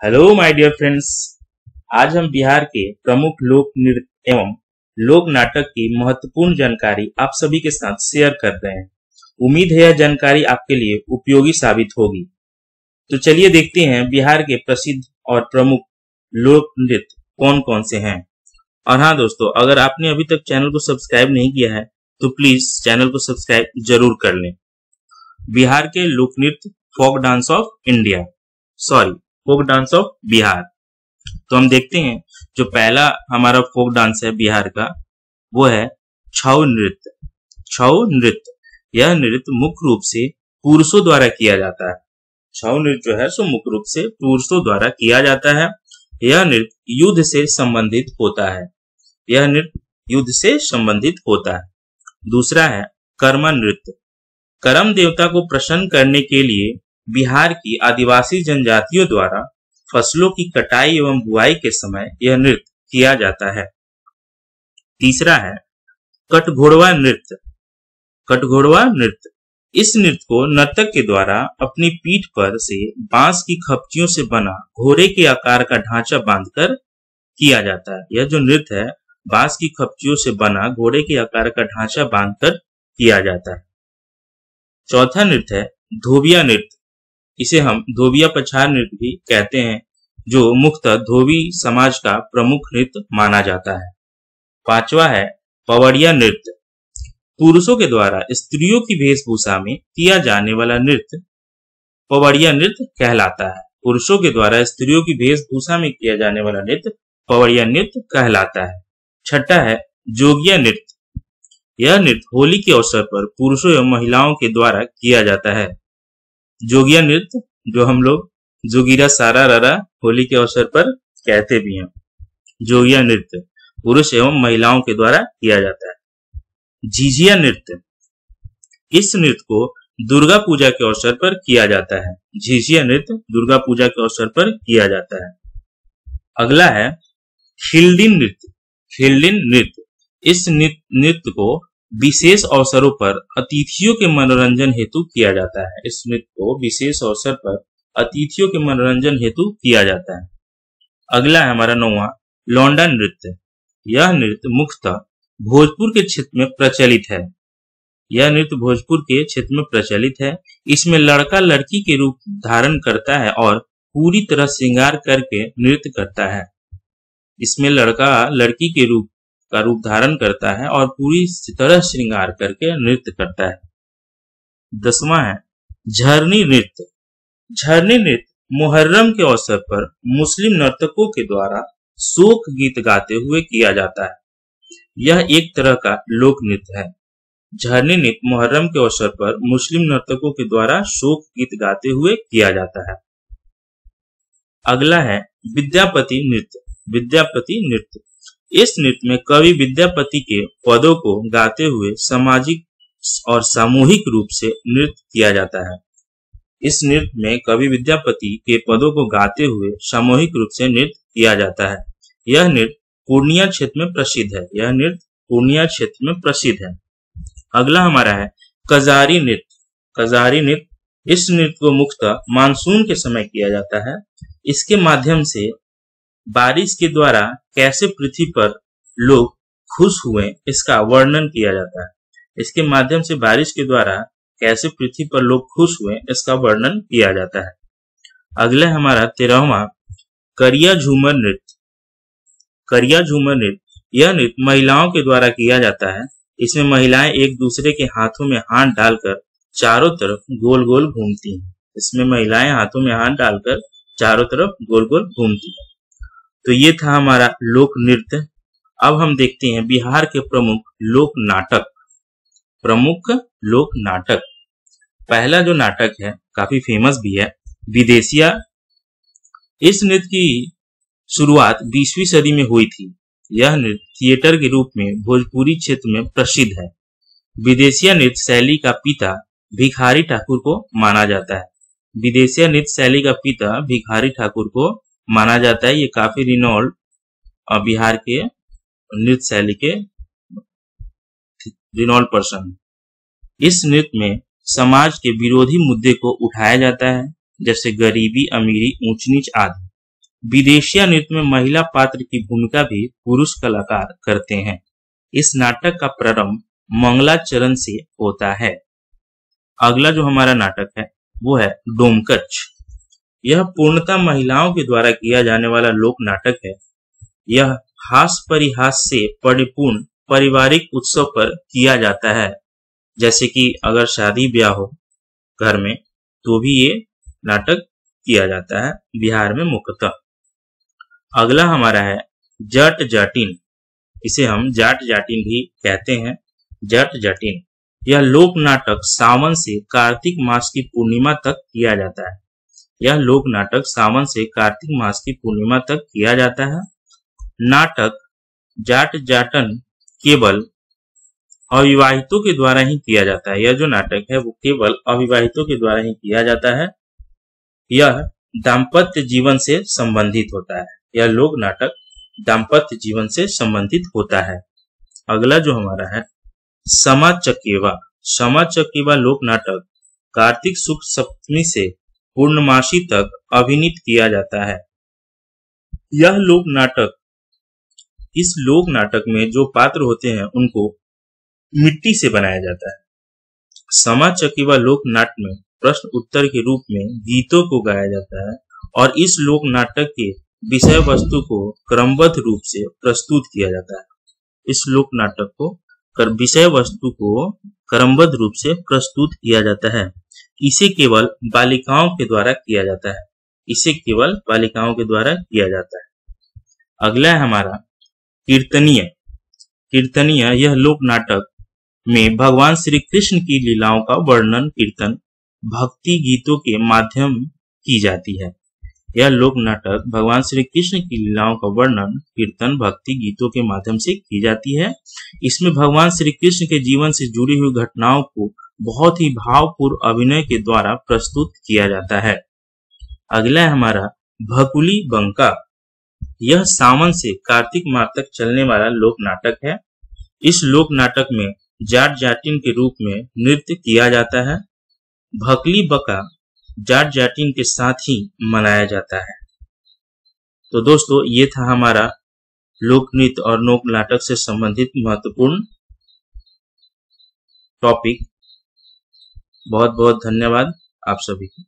Hello my dear friends. आज हम बिहार के प्रमुख लोक नृत्य एवं लोक नाटक की महत्वपूर्ण जानकारी आप सभी के साथ शेयर कर रहे हैं। उम्मीद है यह जानकारी आपके लिए उपयोगी साबित होगी। तो चलिए देखते हैं बिहार के प्रसिद्ध और प्रमुख लोक नृत्य कौन कौन से हैं। और हाँ दोस्तों, अगर आपने अभी तक चैनल को सब्सक्राइब नहीं किया है तो प्लीज चैनल को सब्सक्राइब जरूर कर लें। बिहार के लोक नृत्य folk dance of India, folk dance of Bihar. तो हम देखते हैं जो पहला हमारा फोक डांस है बिहार का, वो है छऊ नृत्य। छऊ नृत्य, यह नृत्य मुख्य रूप से पुरुषों द्वारा किया जाता है। छऊ नृत्य जो है सो मुख्य रूप से पुरुषों द्वारा किया जाता है। यह नृत्य युद्ध से संबंधित होता है। यह नृत्य युद्ध से संबंधित होता है। दूसरा है कर्मा नृत्य। करम देवता को प्रसन्न करने के लिए बिहार की आदिवासी जनजातियों द्वारा फसलों की कटाई एवं बुआई के समय यह नृत्य किया जाता है। तीसरा है कटघोड़वा नृत्य। कटघोड़वा नृत्य, इस नृत्य को नर्तक के द्वारा अपनी पीठ पर से बांस की खपचियों से बना घोड़े के आकार का ढांचा बांधकर किया जाता है। यह जो नृत्य है बांस की खपचियों से बना घोड़े के आकार का ढांचा बांधकर किया जाता है। चौथा नृत्य है धोबिया नृत्य। इसे हम धोबिया पछाड़ नृत्य भी कहते हैं, जो मुख्यतः धोबी समाज का प्रमुख नृत्य माना जाता है। पांचवा है पवड़िया नृत्य। पुरुषों के द्वारा स्त्रियों की वेशभूषा में किया जाने वाला नृत्य पवड़िया नृत्य कहलाता है। पुरुषों के द्वारा स्त्रियों की वेशभूषा में किया जाने वाला नृत्य पवड़िया नृत्य कहलाता है। छठा है जोगिया नृत्य। यह नृत्य होली के अवसर पर पुरुषों एवं महिलाओं के द्वारा किया जाता है। जोगिया नृत्य, जो हम लोग जोगिरा सारा ररा होली के अवसर पर कहते भी हैं। जोगिया नृत्य पुरुष एवं महिलाओं के द्वारा किया जाता है। झिझिया नृत्य, इस नृत्य को दुर्गा पूजा के अवसर पर किया जाता है। झिझिया नृत्य दुर्गा पूजा के अवसर पर किया जाता है। अगला है खिल्डिन नृत्य। खिल्डिन नृत्य, इस नृत्य को विशेष अवसरों पर अतिथियों के मनोरंजन हेतु किया जाता है। इस नृत्य को विशेष अवसर पर अतिथियों के मनोरंजन हेतु किया जाता है। अगला है हमारा 9वां लौंडा नृत्य। यह नृत्य मुख्यतः भोजपुर के क्षेत्र में प्रचलित है। यह नृत्य भोजपुर के क्षेत्र में प्रचलित है। इसमें लड़का लड़की के रूप धारण करता है और पूरी तरह श्रृंगार करके नृत्य करता है। इसमें लड़का लड़की के रूप धारण करता है और पूरी तरह श्रृंगार करके नृत्य करता है। 10वां है झरनी नृत्य। झरनी नृत्य मुहर्रम के अवसर पर मुस्लिम नर्तकों के द्वारा शोक गीत गाते हुए किया जाता है। यह एक तरह का लोक नृत्य है। झरनी नृत्य मुहर्रम के अवसर पर मुस्लिम नर्तकों के द्वारा शोक गीत गाते हुए किया जाता है। अगला है विद्यापति नृत्य। विद्यापति नृत्य, इस नृत्य में कवि विद्यापति के पदों को गाते हुए सामाजिक और सामूहिक रूप से नृत्य किया जाता है। इस नृत्य में कवि विद्यापति के पदों को गाते हुए सामूहिक रूप से नृत्य किया जाता है। यह नृत्य पूर्णिया क्षेत्र में प्रसिद्ध है। यह नृत्य पूर्णिया क्षेत्र में प्रसिद्ध है। अगला हमारा है कजारी नृत्य। कजारी नृत्य, इस नृत्य को मुख्यतः मानसून के समय किया जाता है। इसके माध्यम से बारिश के द्वारा कैसे पृथ्वी पर लोग खुश हुए इसका वर्णन किया जाता है। इसके माध्यम से बारिश के द्वारा कैसे पृथ्वी पर लोग खुश हुए इसका वर्णन किया जाता है। अगला हमारा 13वां करिया झूमर नृत्य। करिया झूमर नृत्य, यह नृत्य महिलाओं के द्वारा किया जाता है। इसमें महिलाएं एक दूसरे के हाथों में हाथ डालकर चारों तरफ गोल गोल घूमती हैं। इसमें महिलाएं हाथों में हाथ डालकर चारों तरफ गोल गोल घूमती हैं। तो ये था हमारा लोक नृत्य। अब हम देखते हैं बिहार के प्रमुख लोक नाटक। प्रमुख लोक नाटक, पहला जो नाटक है काफी फेमस भी है, विदेशिया। इस नृत्य की शुरुआत 20वीं सदी में हुई थी। यह नृत्य थिएटर के रूप में भोजपुरी क्षेत्र में प्रसिद्ध है। विदेशिया नृत्य शैली का पिता भिखारी ठाकुर को माना जाता है। विदेशिया नृत्य शैली का पिता भिखारी ठाकुर को माना जाता है। ये काफी रिनोल्ड बिहार के नृत्य शैली के रिनोल्ड पर्सन। इस नृत्य में समाज के विरोधी मुद्दे को उठाया जाता है, जैसे गरीबी, अमीरी, ऊंच नीच आदि। विदेशिया नृत्य में महिला पात्र की भूमिका भी पुरुष कलाकार करते हैं। इस नाटक का प्रारंभ मंगलाचरण से होता है। अगला जो हमारा नाटक है वो है डोमकच। यह पूर्णतः महिलाओं के द्वारा किया जाने वाला लोक नाटक है। यह हास परिहास से परिपूर्ण पारिवारिक उत्सव पर किया जाता है। जैसे कि अगर शादी ब्याह हो घर में तो भी ये नाटक किया जाता है बिहार में मुख्यतः। अगला हमारा है जट जाटिन। इसे हम जाट जाटिन भी कहते हैं। जट जाटिन यह लोक नाटक सावन से कार्तिक मास की पूर्णिमा तक किया जाता है। यह लोक नाटक सावन से कार्तिक मास की पूर्णिमा तक किया जाता है। नाटक जाट जाटन केवल अविवाहितों के द्वारा ही किया जाता है। यह जो नाटक है वो केवल अविवाहितों के द्वारा ही किया जाता है। यह दाम्पत्य जीवन से संबंधित होता है। यह लोक नाटक दाम्पत्य जीवन से संबंधित होता है। अगला जो हमारा है समा चकेवा। समा चकेवा लोक नाटक कार्तिक शुक्ल सप्तमी से पूर्णमासी तक अभिनीत किया जाता है। यह लोक नाटक, इस लोक नाटक में जो पात्र होते हैं उनको मिट्टी से बनाया जाता है। समा चकेवा लोक नाट्य में प्रश्न उत्तर के रूप में गीतों को गाया जाता है और इस लोक नाटक के विषय वस्तु को क्रमबद्ध रूप से प्रस्तुत किया जाता है। इस लोक नाटक को विषय वस्तु को क्रमबद्ध रूप से प्रस्तुत किया जाता है। इसे केवल बालिकाओं के द्वारा किया जाता है। इसे केवल बालिकाओं के द्वारा किया जाता है। अगला है हमारा कीर्तनीय। कीर्तनीय यह लोक नाटक में भगवान श्री कृष्ण की लीलाओं का वर्णन कीर्तन भक्ति गीतों के माध्यम की जाती है। यह लोक नाटक भगवान श्री कृष्ण की लीलाओं का वर्णन कीर्तन भक्ति गीतों के माध्यम से की जाती है। इसमें भगवान श्री कृष्ण के जीवन से जुड़ी हुई घटनाओं को बहुत ही भावपूर्ण अभिनय के द्वारा प्रस्तुत किया जाता है। अगला है हमारा भकुली बंका। यह सावन से कार्तिक मास तक चलने वाला लोक नाटक है। इस लोक नाटक में जाट जाटिन के रूप में नृत्य किया जाता है। भकली बका जाट जाटिन के साथ ही मनाया जाता है। तो दोस्तों ये था हमारा लोक नृत्य और लोक नाटक से संबंधित महत्वपूर्ण टॉपिक। बहुत बहुत धन्यवाद आप सभी को।